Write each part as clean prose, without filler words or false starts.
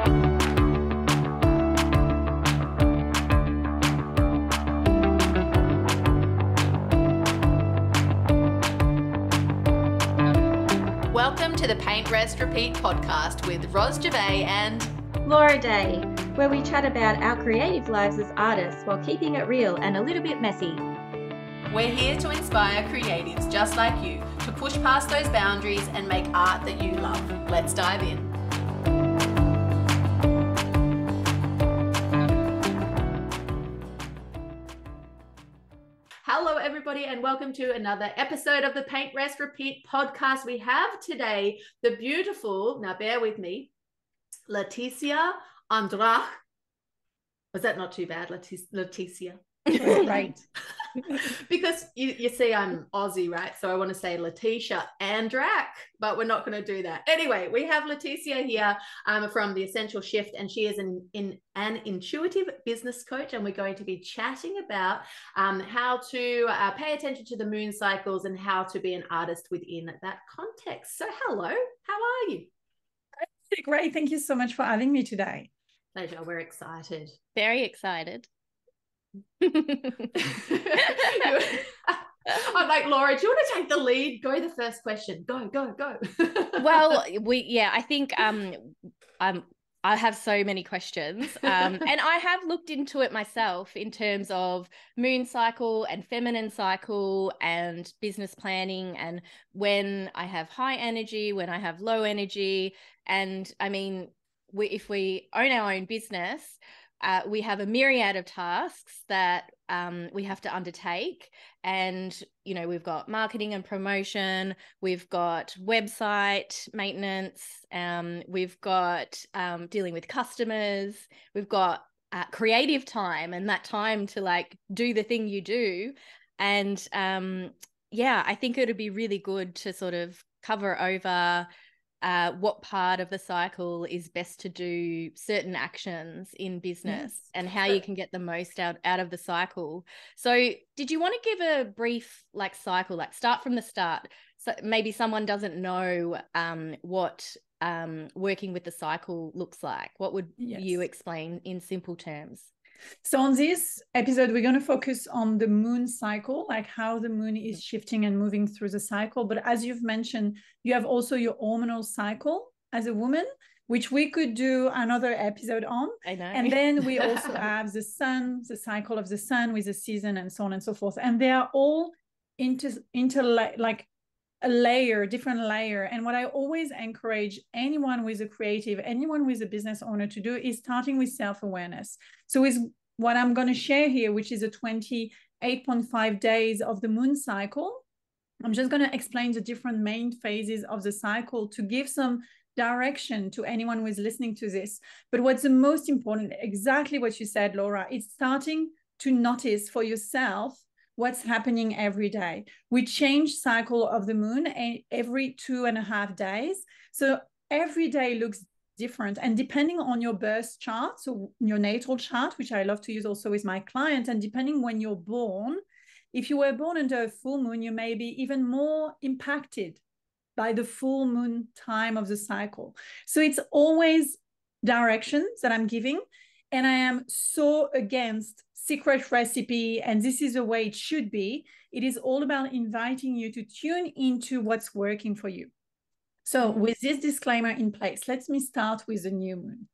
Welcome to the Paint, Rest, Repeat podcast with Ros Gervais and Laura Day, where we chat about our creative lives as artists while keeping it real and a little bit messy. We're here to inspire creatives just like you to push past those boundaries and make art that you love. Let's dive in. Hello, everybody, and welcome to another episode of the Paint, Rest, Repeat podcast. We have today the beautiful, now bear with me, Leticia Andrach. Was that not too bad, Leticia? Right. Because you see I'm Aussie, right? So I want to say Leticia Andrach, but we're not going to do that. Anyway, we have Leticia here from The Essential Shift, and she is an intuitive business coach, and we're going to be chatting about how to pay attention to the moon cycles and how to be an artist within that context. So hello, how are you? Great. Thank you so much for having me today. Pleasure. We're excited. Very excited. I'm like, Laura, do you want to take the lead? Go the first question. Go. Well, I think I have so many questions, and I have looked into it myself in terms of moon cycle and feminine cycle and business planning, and when I have high energy, when I have low energy. And I mean, if we own our own business, we have a myriad of tasks that we have to undertake. And, you know, we've got marketing and promotion, we've got website maintenance, we've got dealing with customers, we've got creative time and that time to like do the thing you do. And I think it would be really good to sort of cover over what part of the cycle is best to do certain actions in business, and how you can get the most out of the cycle. So did you want to give a brief cycle, start from the start? So maybe someone doesn't know what working with the cycle looks like. What would you explain in simple terms? So on this episode, we're going to focus on the moon cycle, like how the moon is shifting and moving through the cycle. But as you've mentioned, you have also your hormonal cycle as a woman, which we could do another episode on. I know. And then we also have the sun, the cycle of the sun with the season and so on and so forth. And they are all like a layer, different layer. And what I always encourage anyone with a creative, anyone with a business owner to do is starting with self-awareness. So with what I'm going to share here, which is a 28.5 days of the moon cycle, I'm just going to explain the different main phases of the cycle to give some direction to anyone who is listening to this. But what's the most important, exactly what you said, Laura, is starting to notice for yourself what's happening every day. We change cycle of the moon every 2.5 days. So every day looks different. And depending on your birth chart, so your natal chart, which I love to use also with my clients, and depending when you're born, if you were born under a full moon, you may be even more impacted by the full moon time of the cycle. So it's always directions that I'm giving. And I am so against secret recipe, and this is the way it should be. It is all about inviting you to tune into what's working for you. So with this disclaimer in place, let me start with the new moon.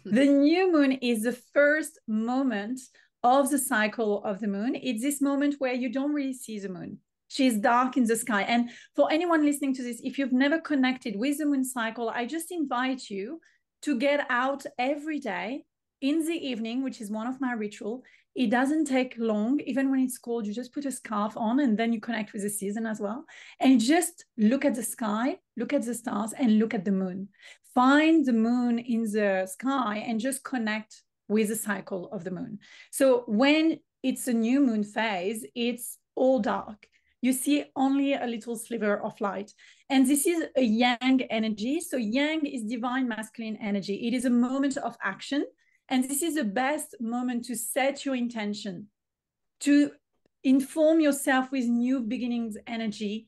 The new moon is the first moment of the cycle of the moon. It's this moment where you don't really see the moon. She's dark in the sky. And for anyone listening to this, if you've never connected with the moon cycle, I just invite you to get out every day in the evening, which is one of my rituals. It doesn't take long. Even when it's cold, you just put a scarf on and then you connect with the season as well. And just look at the sky, look at the stars, and look at the moon. Find the moon in the sky and just connect with the cycle of the moon. So when it's a new moon phase, it's all dark. You see only a little sliver of light. And this is a yang energy. So yang is divine masculine energy. It is a moment of action. And this is the best moment to set your intention, to inform yourself with new beginnings energy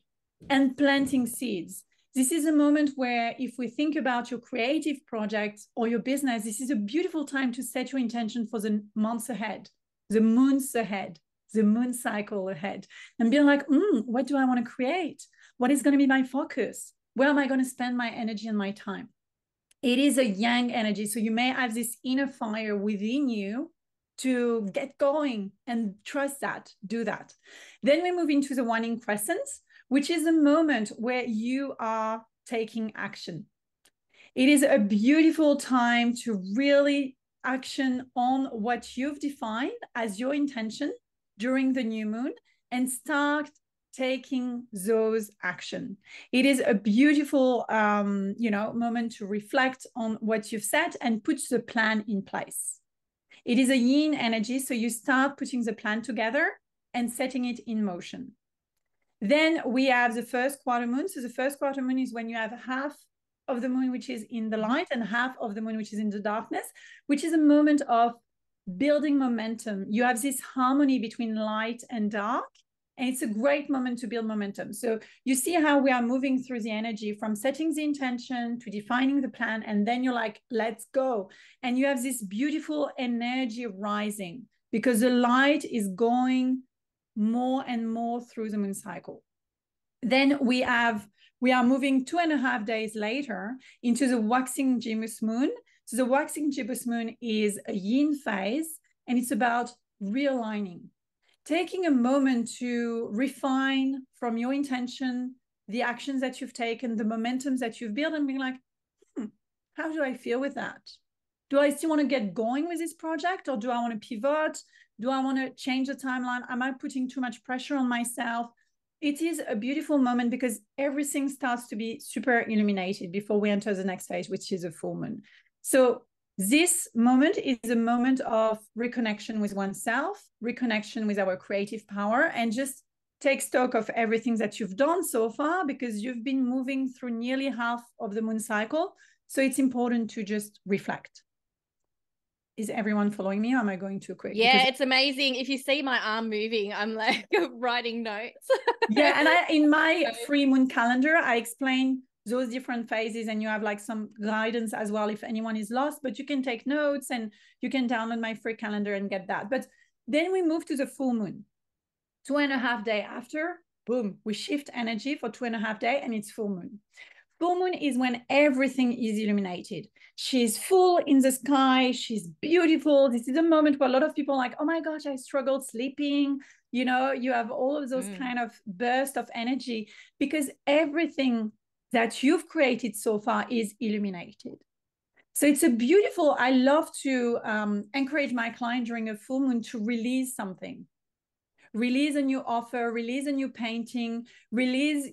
and planting seeds. This is a moment where if we think about your creative project or your business, this is a beautiful time to set your intention for the months ahead, the moons ahead, the moon cycle ahead, and be like, what do I want to create? What is going to be my focus? Where am I going to spend my energy and my time? It is a yang energy. So you may have this inner fire within you to get going and trust that, do that. Then we move into the waning crescent, which is a moment where you are taking action. It is a beautiful time to really action on what you've defined as your intention during the new moon and start taking those action. It is a beautiful, moment to reflect on what you've said and put the plan in place. It is a yin energy, so you start putting the plan together and setting it in motion. Then we have the first quarter moon. So the first quarter moon is when you have half of the moon which is in the light and half of the moon which is in the darkness, which is a moment of building momentum. You have this harmony between light and dark, and it's a great moment to build momentum. So you see how we are moving through the energy from setting the intention to defining the plan, and then you're like, let's go. And you have this beautiful energy rising because the light is going more and more through the moon cycle. Then we are moving 2.5 days later into the waxing gibbous moon. So the waxing gibbous moon is a yin phase, and it's about realigning, taking a moment to refine from your intention, the actions that you've taken, the momentums that you've built, and being like, how do I feel with that? Do I still want to get going with this project, or do I want to pivot? Do I want to change the timeline? Am I putting too much pressure on myself? It is a beautiful moment because everything starts to be super illuminated before we enter the next phase, which is a full moon. So this moment is a moment of reconnection with oneself, reconnection with our creative power, and just take stock of everything that you've done so far, because you've been moving through nearly half of the moon cycle. So it's important to just reflect. Is everyone following me, or am I going too quick? Yeah, because it's amazing. If you see my arm moving, I'm like writing notes. Yeah, and in my free moon calendar, I explain those different phases, and you have like some guidance as well if anyone is lost, but you can take notes and you can download my free calendar and get that. But then we move to the full moon. 2.5 days after, boom, we shift energy for 2.5 days and it's full moon. Full moon is when everything is illuminated. She's full in the sky. She's beautiful. This is a moment where a lot of people are like, oh my gosh, I struggled sleeping. You know, you have all of those kind of bursts of energy because everything that you've created so far is illuminated. So it's a beautiful, I love to encourage my client during a full moon to release something. Release a new offer, release a new painting, release,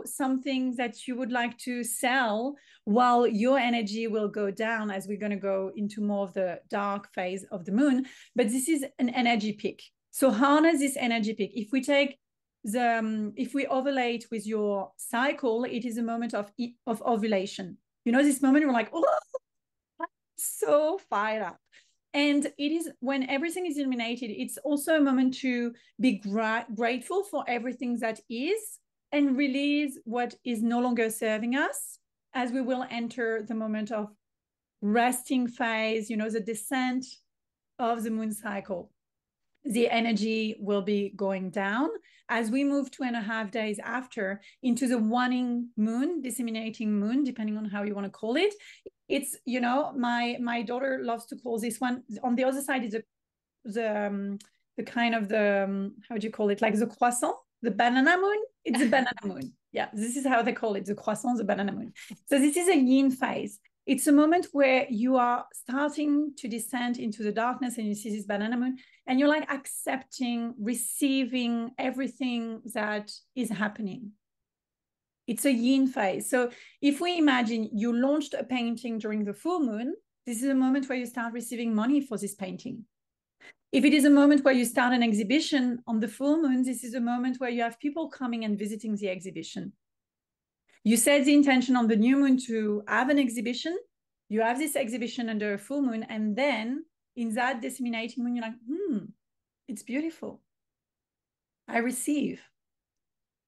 something that you would like to sell while your energy will go down as we're going to go into more of the dark phase of the moon. But this is an energy peak. So harness this energy peak. If we overlay it with your cycle, it is a moment of ovulation. This moment you're like, oh, I'm so fired up. And it is when everything is illuminated, it's also a moment to be grateful for everything that is and release what is no longer serving us, as we will enter the moment of resting phase, the descent of the moon cycle. The energy will be going down as we move 2.5 days after into the waning moon, disseminating moon, depending on how you want to call it. It's, my daughter loves to call this one. On the other side is the kind of how do you call it? Like the croissant, the banana moon. It's a banana moon. Yeah, this is how they call it, the croissant, the banana moon. So this is a yin phase. It's a moment where you are starting to descend into the darkness and you see this banana moon and you're like accepting, receiving everything that is happening. It's a yin phase. So if we imagine you launched a painting during the full moon, this is a moment where you start receiving money for this painting. If it is a moment where you start an exhibition on the full moon, this is a moment where you have people coming and visiting the exhibition. You set the intention on the new moon to have an exhibition. You have this exhibition under a full moon. And then in that disseminating moon, you're like, it's beautiful. I receive.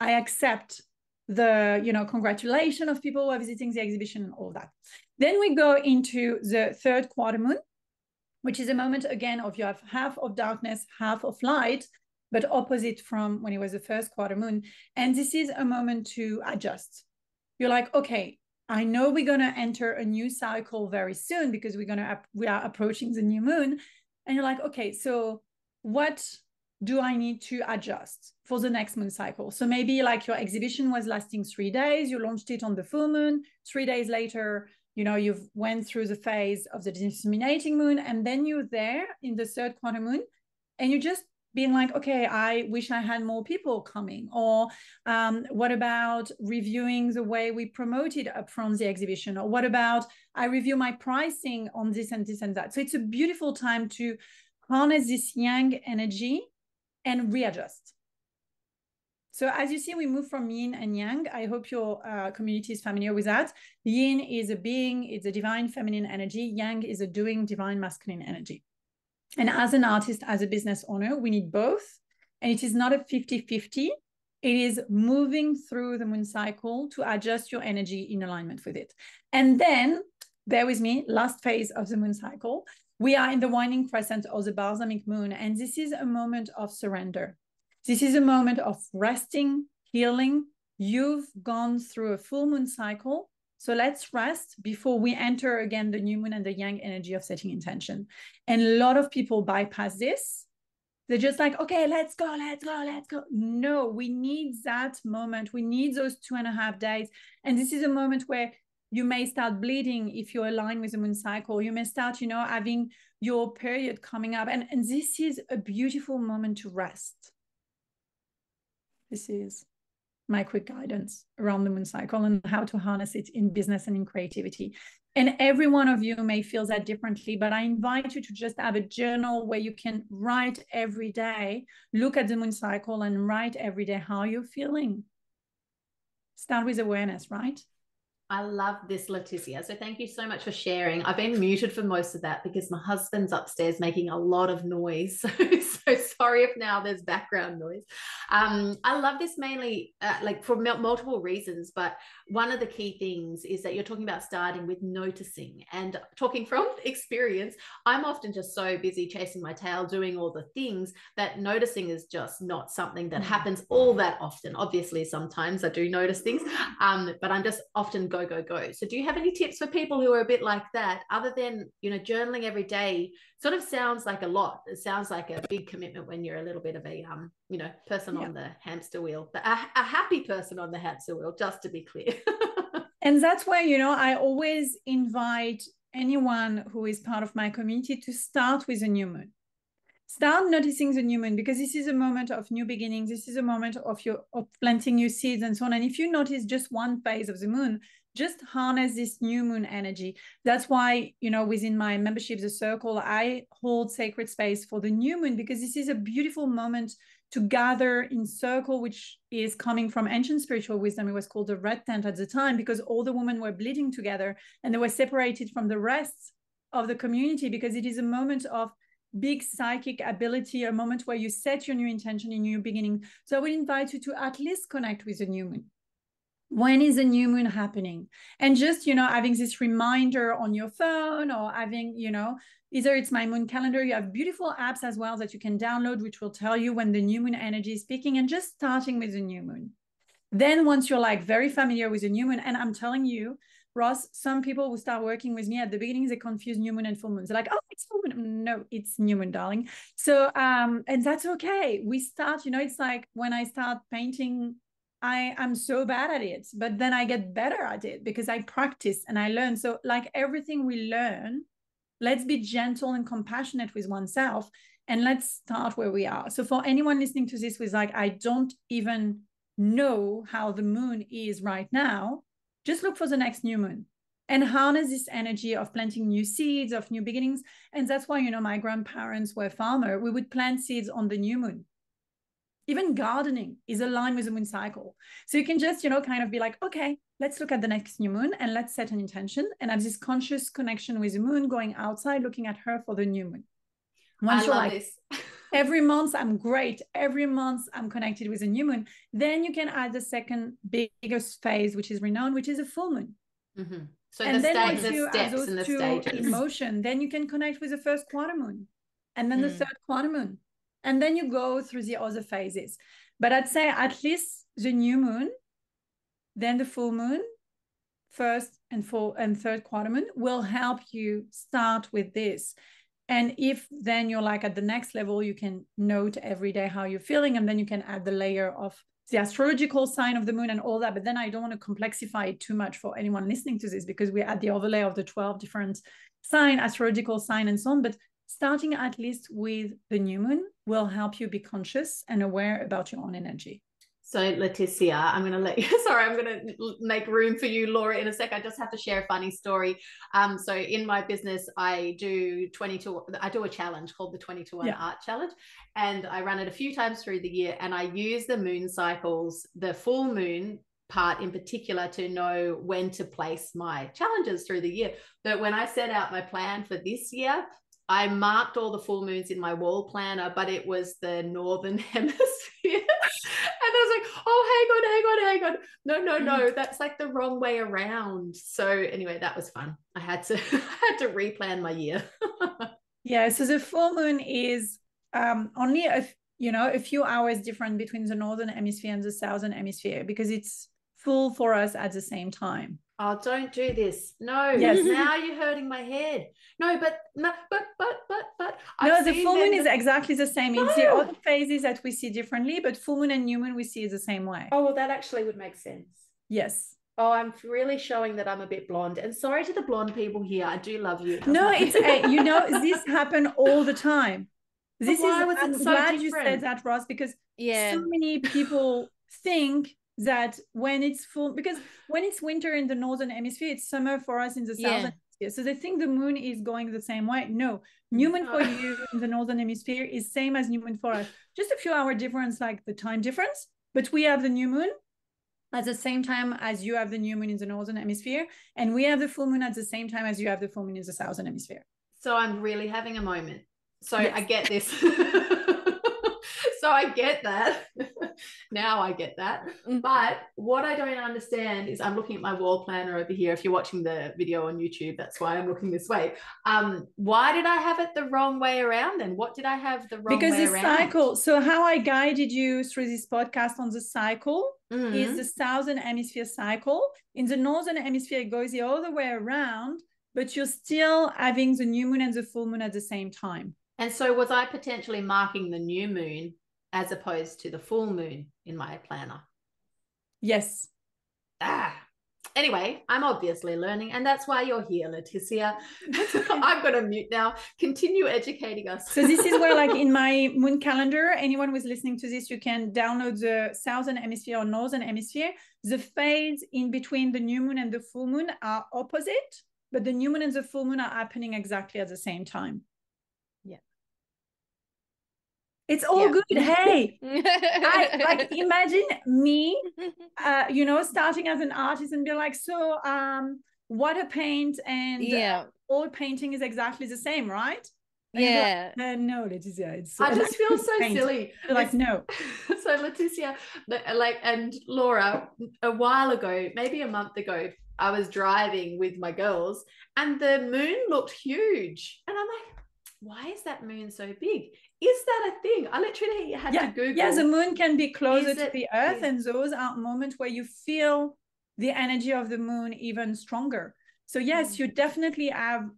I accept. the, congratulation of people who are visiting the exhibition and all that. Then we go into the third quarter moon, which is a moment again of you have half of darkness, half of light, but opposite from when it was the first quarter moon. And this is a moment to adjust. You're like, okay, I know we're going to enter a new cycle very soon because we are approaching the new moon. And you're like, okay, so what do I need to adjust for the next moon cycle? So maybe like your exhibition was lasting 3 days, you launched it on the full moon, 3 days later, you've went through the phase of the disseminating moon, and then you're there in the third quarter moon, and you're just being like, okay, I wish I had more people coming. Or what about reviewing the way we promoted up from the exhibition? Or what about I review my pricing on this and this and that? So it's a beautiful time to harness this yang energy and readjust. So as you see, we move from yin and yang. I hope your community is familiar with that. Yin is a being, it's a divine feminine energy. Yang is a doing divine masculine energy. And as an artist, as a business owner, we need both. And it is not a 50-50. It is moving through the moon cycle to adjust your energy in alignment with it. And then, bear with me, last phase of the moon cycle, we are in the waning crescent or the balsamic moon. And this is a moment of surrender. This is a moment of resting, healing. You've gone through a full moon cycle. So let's rest before we enter again the new moon and the yang energy of setting intention. And a lot of people bypass this. They're just like, okay, let's go. No, we need that moment. We need those 2.5 days. And this is a moment where you may start bleeding if you're aligned with the moon cycle. You may start, having your period coming up. And this is a beautiful moment to rest. This is my quick guidance around the moon cycle and how to harness it in business and in creativity. And every one of you may feel that differently, but I invite you to just have a journal where you can write every day, look at the moon cycle and write every day how you're feeling. Start with awareness, right? I love this, Leticia. So thank you so much for sharing. I've been muted for most of that because my husband's upstairs making a lot of noise. So sorry if now there's background noise. I love this mainly like for multiple reasons, but one of the key things is that you're talking about starting with noticing, and talking from experience, I'm often just so busy chasing my tail, doing all the things, that noticing is just not something that happens all that often. Obviously, sometimes I do notice things, but I'm just often go. So do you have any tips for people who are a bit like that, other than, journaling every day sort of sounds like a lot. It sounds like a big commitment when you're a little bit of a, person on the hamster wheel, but a happy person on the hamster wheel, just to be clear. And that's why, I always invite anyone who is part of my community to start with a new moon. Start noticing the new moon, because this is a moment of new beginnings. This is a moment of planting new seeds and so on. And if you notice just one phase of the moon, just harness this new moon energy. That's why, within my membership, The Circle, I hold sacred space for the new moon, because this is a beautiful moment to gather in circle, which is coming from ancient spiritual wisdom. It was called the red tent at the time, because all the women were bleeding together and they were separated from the rest of the community, because it is a moment of big psychic ability, a moment where you set your new intention in new beginning. So I would invite you to at least connect with the new moon. When is the new moon happening? And just, having this reminder on your phone, or having, either it's My Moon Calendar. You have beautiful apps as well that you can download, which will tell you when the new moon energy is speaking, and just starting with the new moon. Then once you're like very familiar with the new moon, and I'm telling you, Ross, some people who start working with me at the beginning, they confuse new moon and full moon. They're like, oh, it's full moon. No, it's new moon, darling. So, and that's okay. We start, it's like when I start painting, I'm so bad at it, but then I get better at it because I practice and I learn. So like everything we learn, let's be gentle and compassionate with oneself, and let's start where we are. So for anyone listening to this with like, I don't even know how the moon is right now, just look for the next new moon and harness this energy of planting new seeds, of new beginnings. And that's why, my grandparents were farmers. We would plant seeds on the new moon. Even gardening is aligned with the moon cycle. So you can just, kind of be like, okay, let's look at the next new moon and let's set an intention and have this conscious connection with the moon, going outside, looking at her for the new moon. Once I love this. Every month I'm great. Every month I'm connected with a new moon. Then you can add the second biggest phase, which is renowned, which is a full moon. Mm-hmm. So And then once the you steps have those and the two stages. in motion, then you can connect with the first quarter moon, and then the Mm. third quarter moon, and then you go through the other phases. But I'd say at least the new moon, then the full moon, first and third quarter moon will help you start with this. And if then you're like at the next level, you can note every day how you're feeling, and then you can add the layer of the astrological sign of the moon and all that. But then I don't want to complexify it too much for anyone listening to this, because we add the overlay of the 12 different sign, astrological sign, and so on. But starting at least with the new moon will help you be conscious and aware about your own energy. So Leticia, I'm going to let you, sorry, I'm going to make room for you, Laura, in a sec. I just have to share a funny story. So in my business, I do a challenge called the 20 to 1 Art Challenge. And I run it a few times through the year. And I use the moon cycles, the full moon part in particular, to know when to place my challenges through the year. But when I set out my plan for this year, I marked all the full moons in my wall planner, but it was the northern hemisphere. And I was like, oh, hang on. No. That's like the wrong way around. So anyway, that was fun. I had to replan my year. Yeah. So the full moon is only a few hours different between the northern hemisphere and the southern hemisphere, because it's full for us at the same time. Oh, don't do this. No. Yes. Now you're hurting my head. No, but. No, the full moon is exactly the same. It's the other phases that we see differently, but full moon and new moon we see it the same way. Oh, well, that actually would make sense. Yes. Oh, I'm really showing that I'm a bit blonde. And sorry to the blonde people here. I do love you. No, it's this happen all the time. I'm glad you said that, Ross, because so many people think that when it's full, because when it's winter in the northern hemisphere, it's summer for us in the southern hemisphere. So they think the moon is going the same way. No, new moon for you in the northern hemisphere is same as new moon for us. Just a few hour difference, like the time difference, but we have the new moon at the same time as you have the new moon in the northern hemisphere, and we have the full moon at the same time as you have the full moon in the southern hemisphere. So I'm really having a moment. So yes. I get this. So I get that. Now I get that. But what I don't understand is, I'm looking at my wall planner over here. If you're watching the video on YouTube, that's why I'm looking this way. Why did I have it the wrong way around then? What did I have the wrong way around? Because the cycle. So how I guided you through this podcast on the cycle is the southern hemisphere cycle. In the northern hemisphere, it goes the other way around, but you're still having the new moon and the full moon at the same time. And so was I potentially marking the new moon as opposed to the full moon in my planner? Yes. Anyway, I'm obviously learning, and that's why you're here, Leticia. I'm going to mute now. Continue educating us. So this is where, like in my moon calendar, anyone who's listening to this, you can download the southern hemisphere or northern hemisphere. The phase in between the new moon and the full moon are opposite, but the new moon and the full moon are happening exactly at the same time. It's all good. Hey, I imagine me, starting as an artist and be like, so water paint and oil painting is exactly the same, right? Yeah. Like, no, Leticia. I just feel so silly. Like, no. So Leticia, and Laura, a while ago, maybe a month ago, I was driving with my girls and the moon looked huge. And I'm like, why is that moon so big? Is that a thing? I literally had to Google. Yeah, the moon can be closer to the earth, and those are moments where you feel the energy of the moon even stronger. So yes, you definitely have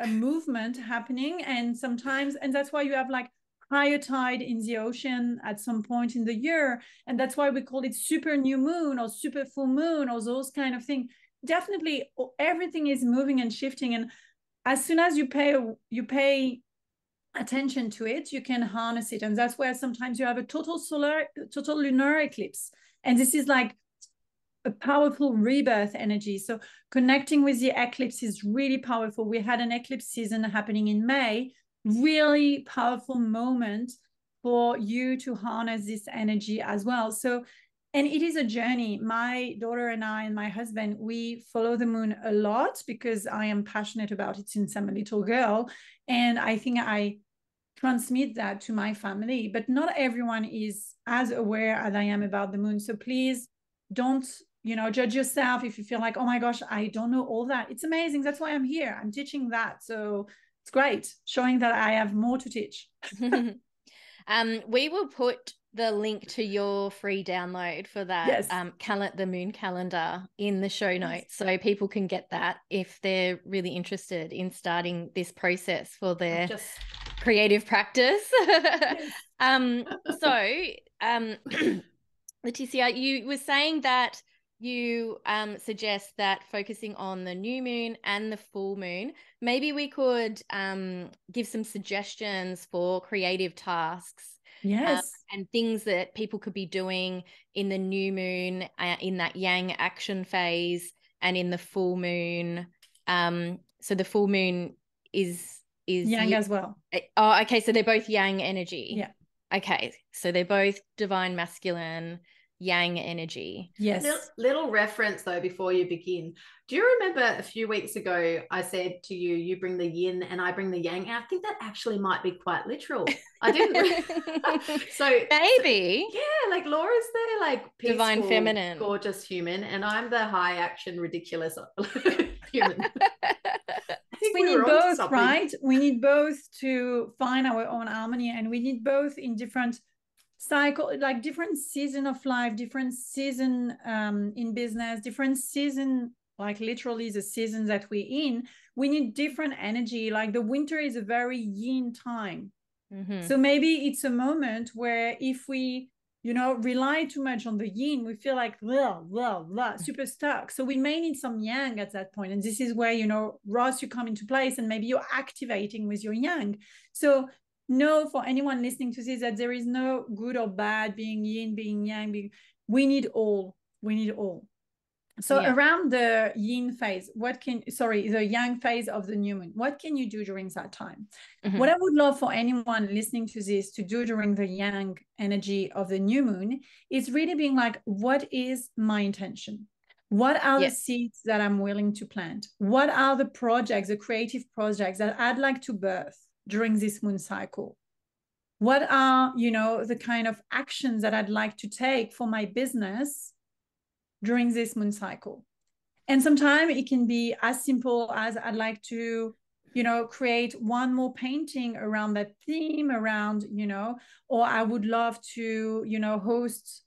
a movement happening, and sometimes, and that's why you have like higher tide in the ocean at some point in the year, and that's why we call it super new moon or super full moon or those kind of things. Definitely everything is moving and shifting, and as soon as you pay attention to it, you can harness it. And that's where sometimes you have a total lunar eclipse, and this is like a powerful rebirth energy. So connecting with the eclipse is really powerful. We had an eclipse season happening in May, really powerful moment for you to harness this energy as well. So, and it is a journey. My daughter and I and my husband, we follow the moon a lot because I am passionate about it since I'm a little girl. And I think I transmit that to my family, but not everyone is as aware as I am about the moon. So please don't, judge yourself if you feel like, oh my gosh, I don't know all that. It's amazing. That's why I'm here. I'm teaching that. So it's great, showing that I have more to teach. We will put the link to your free download for that the moon calendar in the show notes, so people can get that if they're really interested in starting this process for their creative practice. Leticia, you were saying that you suggest that focusing on the new moon and the full moon, maybe we could give some suggestions for creative tasks. Yes. And things that people could be doing in the new moon, in that yang action phase, and in the full moon. So the full moon is yang as well. Oh, okay. So they're both yang energy. Yeah. Okay. So they're both divine masculine, yang energy. Yes. Little reference though before you begin. Do you remember a few weeks ago I said to you, you bring the yin and I bring the yang? I think that actually might be quite literal. I didn't. So maybe. Yeah, like Laura's the like peaceful, divine feminine, gorgeous human, and I'm the high action, ridiculous human. We need both, right? We need both to find our own harmony, and we need both in different cycle, like different season of life, different season in business, different season, like literally the season that we're in. We need different energy. Like the winter is a very yin time. So maybe it's a moment where if we, rely too much on the yin, we feel like super stuck. So we may need some yang at that point. And this is where, Ross, you come into place, and maybe you're activating with your yang. So no, for anyone listening to this, that there is no good or bad being yin, being yang. We need all. So around the yin phase, the yang phase of the new moon, what can you do during that time? What I would love for anyone listening to this to do during the yang energy of the new moon is really being like, what is my intention? What are the seeds that I'm willing to plant? What are the projects, the creative projects that I'd like to birth during this moon cycle? What are, the kind of actions that I'd like to take for my business during this moon cycle? And sometimes it can be as simple as I'd like to, create one more painting around that theme, or I would love to, host,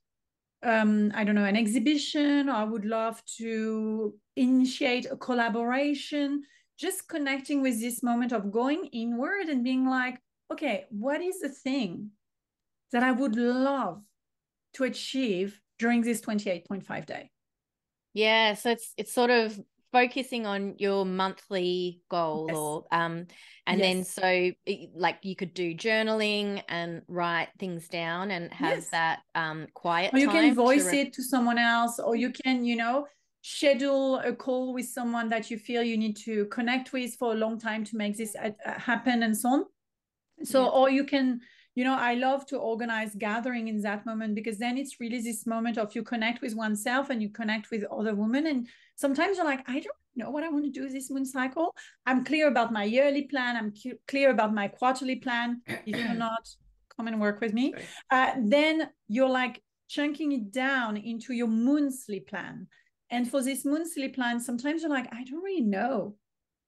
I don't know, an exhibition, or I would love to initiate a collaboration. Just connecting with this moment of going inward and being like, okay, what is the thing that I would love to achieve during this 28.5 day? Yeah, so it's sort of focusing on your monthly goal, or then so like you could do journaling and write things down and have that quiet time. Or you can voice it to someone else, or you can, schedule a call with someone that you feel you need to connect with for a long time to make this happen, and so on. So, or you can, I love to organize gathering in that moment, because then it's really this moment of you connect with oneself and you connect with other women. And sometimes you're like, I don't know what I want to do this moon cycle. I'm clear about my yearly plan. I'm clear about my quarterly plan. If you're not, come and work with me. Then you're like chunking it down into your monthly plan. And for this monthly plan, sometimes you're like, I don't really know.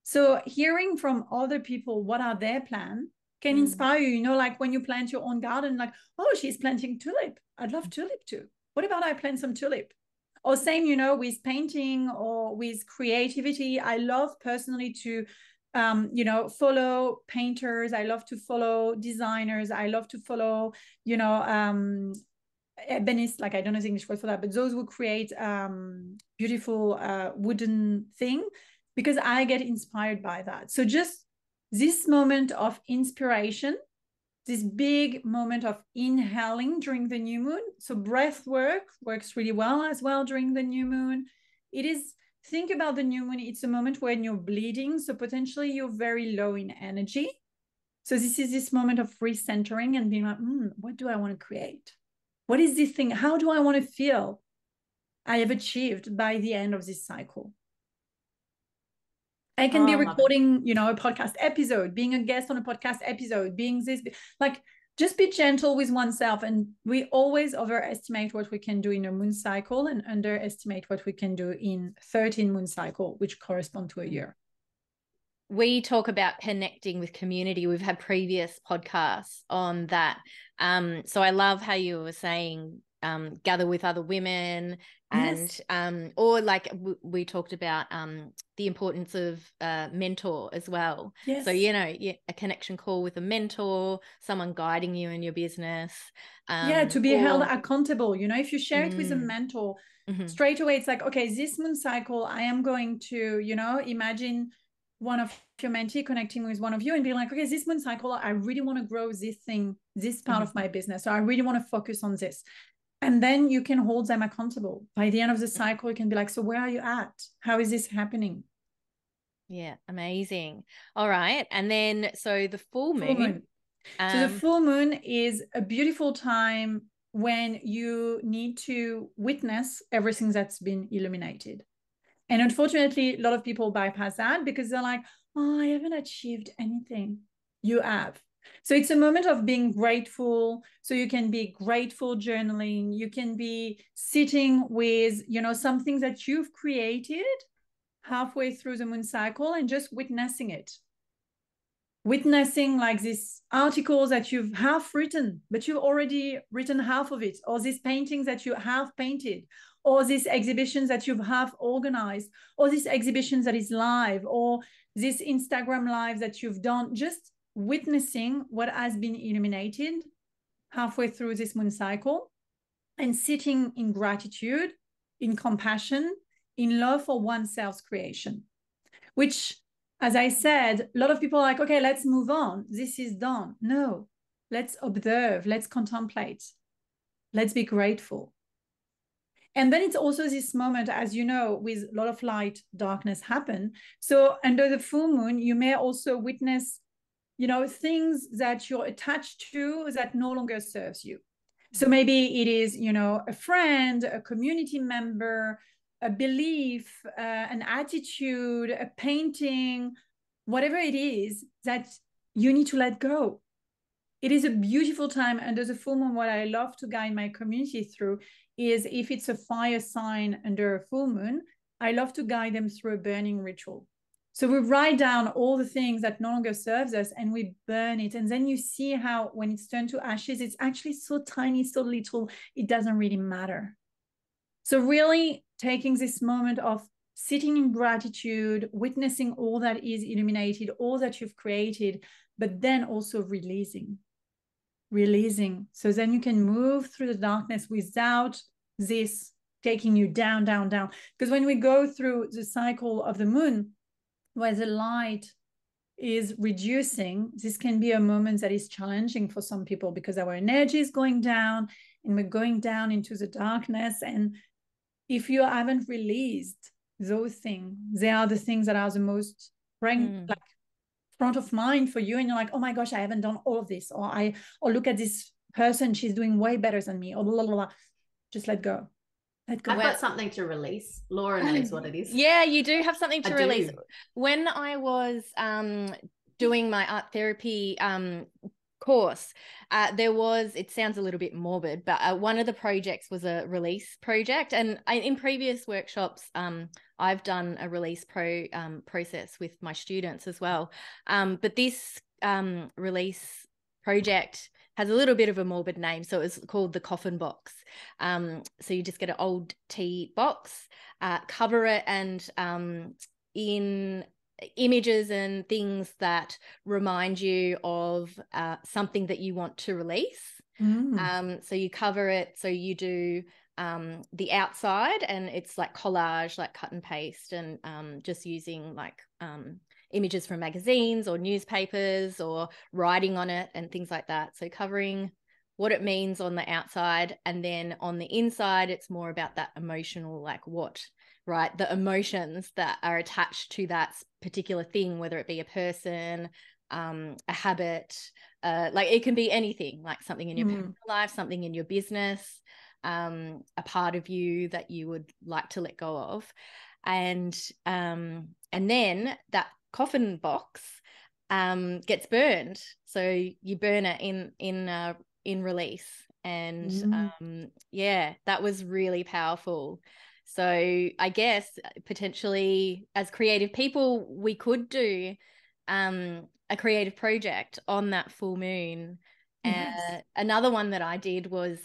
So hearing from other people, what are their plans, can inspire you, like when you plant your own garden, like, oh, she's planting tulip. I'd love tulip too. What about I plant some tulip? Or same, with painting or with creativity. I love personally to, follow painters. I love to follow designers. I love to follow, ebenists, like I don't know the English word for that, but those who create beautiful wooden thing, because I get inspired by that. So just this moment of inspiration, this big moment of inhaling during the new moon. So breath work works really well as well during the new moon. It is, think about the new moon, it's a moment when you're bleeding. So potentially you're very low in energy. So this is this moment of recentering and being like, what do I want to create? What is this thing? How do I want to feel I have achieved by the end of this cycle? It can be love it. recording, you know, a podcast episode, being a guest on a podcast episode, being this, like, just be gentle with oneself. And we always overestimate what we can do in a moon cycle and underestimate what we can do in 13 moon cycle, which correspond to a year. We talk about connecting with community. We've had previous podcasts on that. So I love how you were saying gather with other women, and yes. Or like we talked about the importance of mentor as well. Yes. So, you know, a connection call with a mentor, someone guiding you in your business. To be held accountable. You know, if you share it with a mentor, mm-hmm. straight away, it's like, okay, this moon cycle, I am going to, you know, imagine one of your mentee connecting with one of you and being like, okay, this moon cycle, I really want to grow this thing, this part of my business. So I really want to focus on this. And then you can hold them accountable. By the end of the cycle, you can be like, so where are you at? How is this happening? Yeah, amazing. All right. And then, so the full moon. So the full moon is a beautiful time when you need to witness everything that's been illuminated. And unfortunately, a lot of people bypass that because they're like, oh, I haven't achieved anything. You have. So it's a moment of being grateful. So you can be grateful journaling. You can be sitting with, you know, some things that you've created halfway through the moon cycle and just witnessing it. Witnessing like these articles that you've half written, but you've already written half of it, or these paintings that you half painted, or these exhibitions that you've half organized, or these exhibitions that is live, or this Instagram live that you've done, just witnessing what has been illuminated halfway through this moon cycle and sitting in gratitude, in compassion, in love for oneself's creation, which, as I said, a lot of people are like, okay, let's move on. This is done. No, let's observe, let's contemplate, let's be grateful. And then it's also this moment, as you know, with a lot of light, darkness happen. So under the full moon, you may also witness, you know, things that you're attached to that no longer serves you. So maybe it is, you know, a friend, a community member, a belief, an attitude, a painting, whatever it is that you need to let go. It is a beautiful time under the full moon. What I love to guide my community through is, if it's a fire sign under a full moon, I love to guide them through a burning ritual. So we write down all the things that no longer serves us and we burn it. And then you see how when it's turned to ashes, it's actually so tiny, so little, it doesn't really matter. So really taking this moment of sitting in gratitude, witnessing all that is illuminated, all that you've created, but then also releasing. So then you can move through the darkness without this taking you down, down, down. Because when we go through the cycle of the moon, where the light is reducing, this can be a moment that is challenging for some people because our energy is going down and we're going down into the darkness. And if you haven't released those things, they are the things that are the most like front of mind for you. And you're like, oh my gosh, I haven't done all of this. Or look at this person, she's doing way better than me. Or blah, blah, blah. Just let go. I've got something to release. Laura knows what it is. Yeah, you do have something to release. When I was doing my art therapy course, it sounds a little bit morbid, but one of the projects was a release project. And in previous workshops, I've done a release process with my students as well. But this release project has a little bit of a morbid name. So it's called the coffin box. So you just get an old tea box, cover it, and in images and things that remind you of something that you want to release. So you cover it. So you do the outside, and it's like collage, like cut and paste, and just using like images from magazines or newspapers or writing on it and things like that. So covering what it means on the outside, and then on the inside, it's more about that emotional, like the emotions that are attached to that particular thing, whether it be a person, a habit, like it can be anything, like something in your personal life, something in your business, a part of you that you would like to let go of. And And then that coffin box gets burned. So you burn it in release. And yeah, that was really powerful. So I guess potentially as creative people, we could do a creative project on that full moon. Yes. Another one that I did was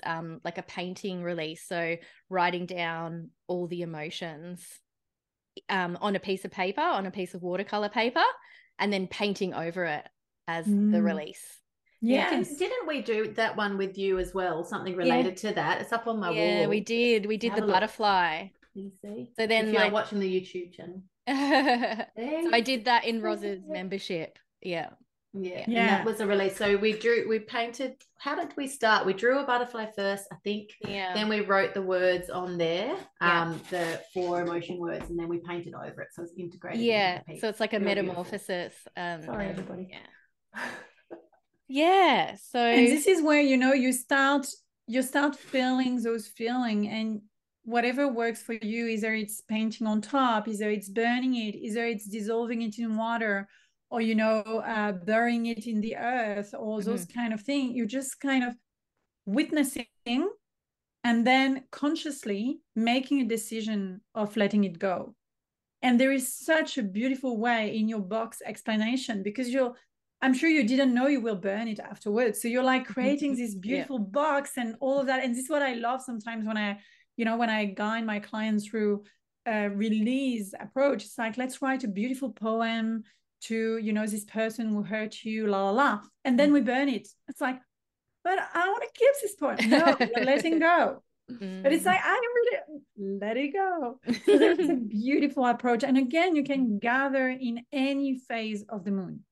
like a painting release. So writing down all the emotions on a piece of paper, on a piece of watercolor paper, and then painting over it as the release. Yes. Didn't we do that one with you as well? Something related to that. It's up on my wall. Yeah, we did. We did the butterfly. You see? So then, if you're watching the YouTube channel. So I did that in Rosa's membership. Yeah. And that was a release. So we painted. How did we start? We drew a butterfly first, I think. Yeah. Then we wrote the words on there, the 4 emotion words, and then we painted over it. So it's integrated. Yeah. So it's like a metamorphosis. Sorry, everybody. Yeah. Yeah. So and this is where, you know, you start feeling those feelings, and whatever works for you, either it's painting on top, either it's burning it, either it's dissolving it in water, or, you know, burying it in the earth, or those kind of things. You're just kind of witnessing and then consciously making a decision of letting it go. And there is such a beautiful way in your box explanation, because I'm sure you didn't know you will burn it afterwards. So you're like creating this beautiful box and all of that. And this is what I love sometimes when I guide my clients through a release approach. It's like, let's write a beautiful poem to, you know, this person who hurt you, la, la, la. And then we burn it. It's like, but I want to keep this poem. No, you're letting go. But it's like, I really let it go. So there's a beautiful approach. And again, you can gather in any phase of the moon.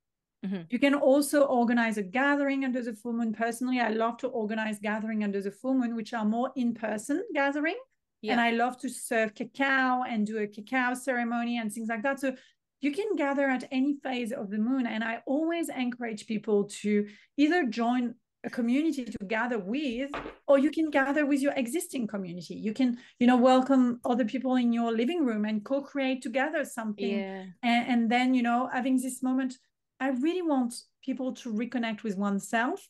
You can also organize a gathering under the full moon. Personally, I love to organize gathering under the full moon, which are more in-person gathering. And I love to serve cacao and do a cacao ceremony and things like that. So you can gather at any phase of the moon. And I always encourage people to either join a community to gather with, or you can gather with your existing community. You can, you know, welcome other people in your living room and co-create together something. And then, you know, having this moment. I really want people to reconnect with oneself,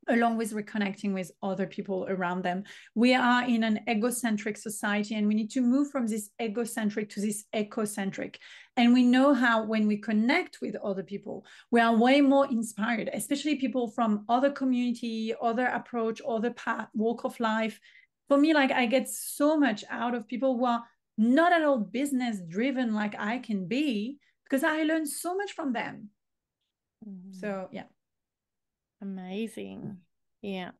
along with reconnecting with other people around them. We are in an egocentric society, and we need to move from this egocentric to this ecocentric. And we know how, when we connect with other people, we are way more inspired, especially people from other community, other approach, other path, walk of life. For me, like, I get so much out of people who are not at all business driven like I can be, because I learn so much from them. So yeah. Amazing. Yeah.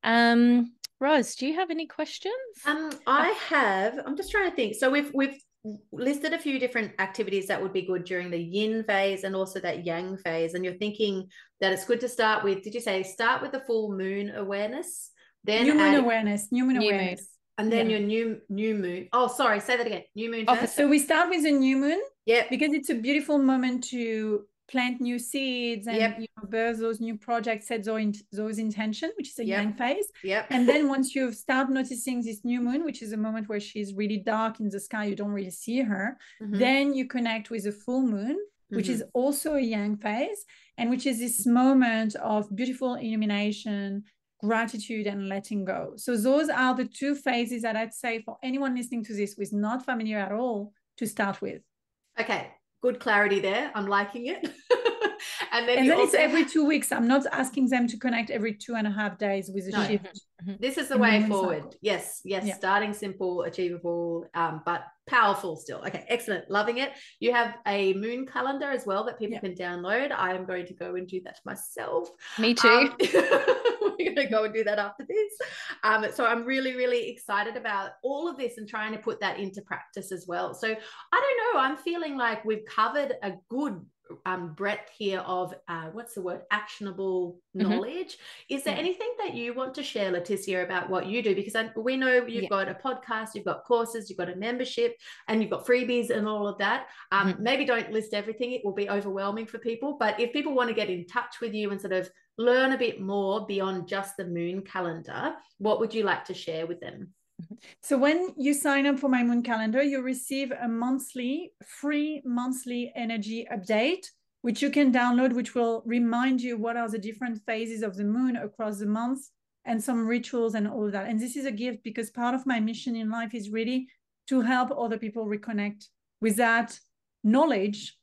Ros, do you have any questions? I'm just trying to think. So we've listed a few different activities that would be good during the yin phase and also that yang phase. And you're thinking that it's good to start with, did you say start with the full moon awareness? Then new moon awareness. And then your new moon. Oh, sorry, say that again. New moon first. So we start with the new moon. Yeah. Because it's a beautiful moment to plant new seeds and you know, birth those new projects, set those intentions, which is a yang phase. And then once you start noticing this new moon, which is a moment where she's really dark in the sky, you don't really see her, then you connect with the full moon, which is also a yang phase, and which is this moment of beautiful illumination, gratitude, and letting go. So those are the 2 phases that I'd say for anyone listening to this who is not familiar at all to start with. Okay. Good clarity there. I'm liking it. And then it's every 2 weeks. I'm not asking them to connect every 2.5 days with a shift. This is the way forward. Cycle. Yes. Starting simple, achievable, but powerful still. Okay, excellent. Loving it. You have a moon calendar as well that people can download. I am going to go and do that myself. Me too. We're going to go and do that after this. So I'm really, really excited about all of this and trying to put that into practice as well. So I don't know. I'm feeling like we've covered a good breadth here of what's the word, actionable knowledge. Is there anything that you want to share, Leticia, about what you do? Because we know you've got a podcast, you've got courses, you've got a membership, and you've got freebies and all of that. Maybe don't list everything, it will be overwhelming for people, but if people want to get in touch with you and sort of learn a bit more beyond just the moon calendar, what would you like to share with them? So when you sign up for my moon calendar, you receive a free monthly energy update, which you can download, which will remind you what are the different phases of the moon across the months and some rituals and all of that. And this is a gift because part of my mission in life is really to help other people reconnect with that knowledge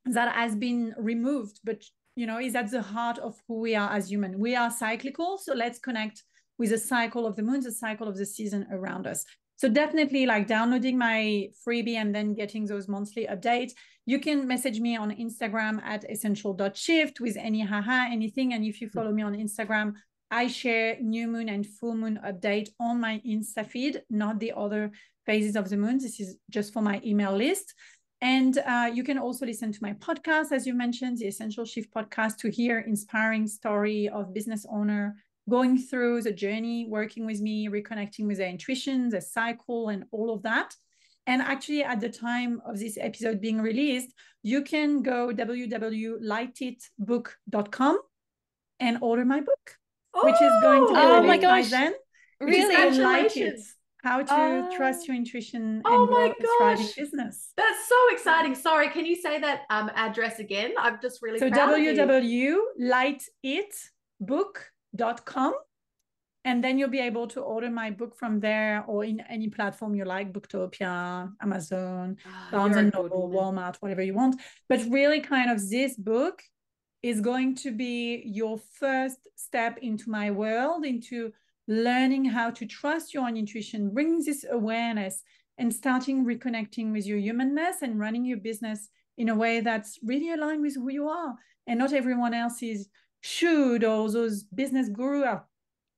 that has been removed, but is at the heart of who we are as human. We are cyclical, so let's connect with the cycle of the moon, the cycle of the season around us. So definitely like downloading my freebie and then getting those monthly updates. You can message me on Instagram at essential.shift with any anything. And if you follow me on Instagram, I share new moon and full moon update on my Insta feed, not the other phases of the moon. This is just for my email list. And you can also listen to my podcast, as you mentioned, the Essential Shift podcast, to hear inspiring story of business owner going through the journey, working with me, reconnecting with their intuition, the cycle, and all of that. And actually, at the time of this episode being released, you can go www.lightitbook.com and order my book, which is going to be released by then. Really? Congratulations. How to trust your intuition and Oh grow my a thriving gosh. business. That's so exciting. Sorry, can you say that address again? I'm just really So proud of you. www.lightitbook.com, and then you'll be able to order my book from there or in any platform you like, Booktopia, Amazon, Barnes and Noble, Walmart, whatever you want. But really kind of this book is going to be your first step into my world, into learning how to trust your own intuition, bringing this awareness and starting reconnecting with your humanness and running your business in a way that's really aligned with who you are and not everyone else's should, or those business guru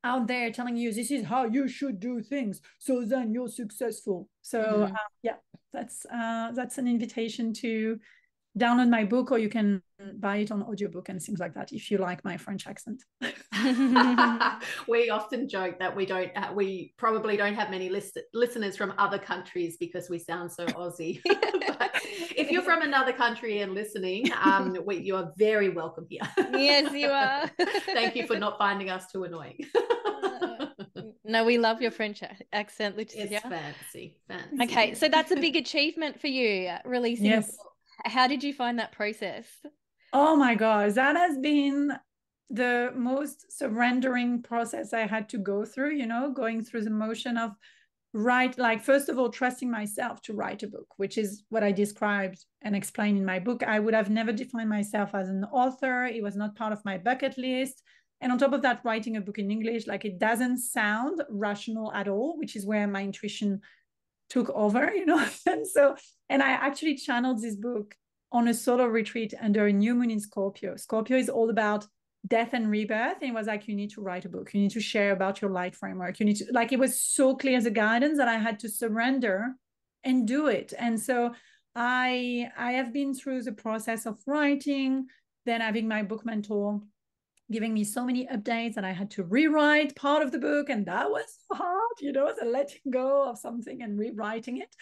out there telling you this is how you should do things, so then you're successful. So yeah, that's an invitation to download my book, or you can buy it on audiobook and things like that if you like my French accent. We often joke that we probably don't have many listeners from other countries because we sound so Aussie. But if you're from another country and listening, you are very welcome here. Yes, you are. Thank you for not finding us too annoying. No, we love your French accent, Laetitia. It's fancy. Okay, so that's a big achievement for you, releasing a book. How did you find that process? Oh my gosh, that has been the most surrendering process I had to go through, going through the motion of first of all, trusting myself to write a book, which is what I described and explained in my book. I would have never defined myself as an author. It was not part of my bucket list. And on top of that, writing a book in English, it doesn't sound rational at all, which is where my intuition took over, and I actually channeled this book on a solo retreat under a new moon in Scorpio. Scorpio is all about death and rebirth. And it was like, you need to write a book. You need to share about your light framework. You need to, it was so clear as a guidance that I had to surrender and do it. And so I have been through the process of writing, then having my book mentor giving me so many updates, and I had to rewrite part of the book, and that was hard, the letting go of something and rewriting it.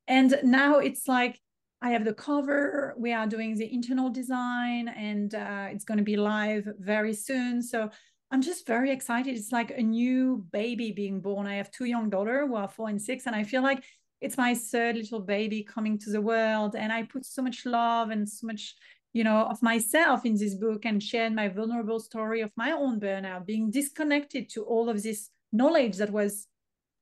And now it's like I have the cover, we are doing the internal design, and it's going to be live very soon. So I'm just very excited. It's like a new baby being born. I have two young daughters who are 4 and 6, and I feel like it's my third little baby coming to the world. And I put so much love and so much of myself in this book, and shared my vulnerable story of my own burnout, being disconnected to all of this knowledge that was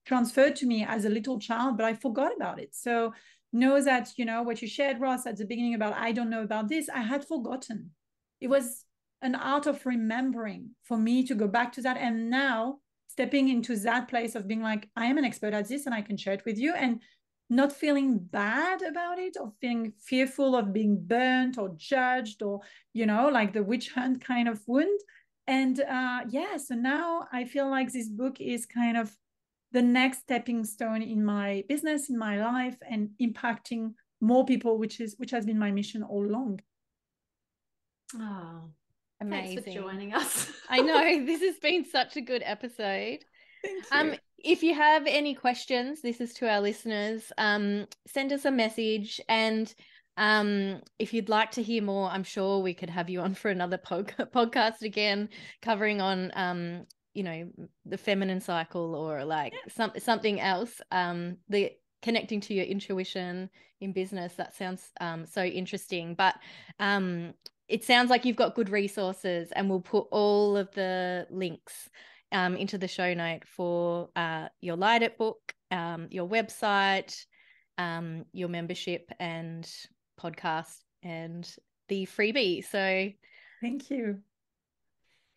transferred to me as a little child, but I forgot about it. So know that, what you shared, Ross, at the beginning about, I don't know about this, I had forgotten. It was an art of remembering for me to go back to that. And now stepping into that place of being like, I am an expert at this and I can share it with you, and not feeling bad about it, or feeling fearful of being burnt or judged, or, like the witch hunt kind of wound. And so now I feel like this book is kind of the next stepping stone in my business, in my life, and impacting more people, which has been my mission all along. Oh, amazing. Thanks for joining us. I know, this has been such a good episode. Thank you. If you have any questions, this is to our listeners, send us a message. And if you'd like to hear more, I'm sure we could have you on for another podcast again, covering on you know, the feminine cycle or like something else, the connecting to your intuition in business, that sounds so interesting. But it sounds like you've got good resources, and we'll put all of the links into the show note for your Light It book, your website, your membership and podcast, and the freebie. So thank you.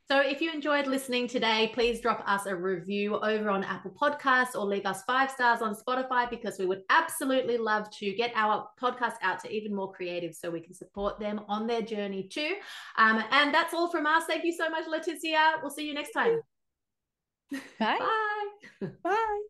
So if you enjoyed listening today, please drop us a review over on Apple Podcasts or leave us 5 stars on Spotify, because we would absolutely love to get our podcast out to even more creatives so we can support them on their journey too. And that's all from us. Thank you so much, Leticia. We'll see you next time. Bye. Bye. Bye.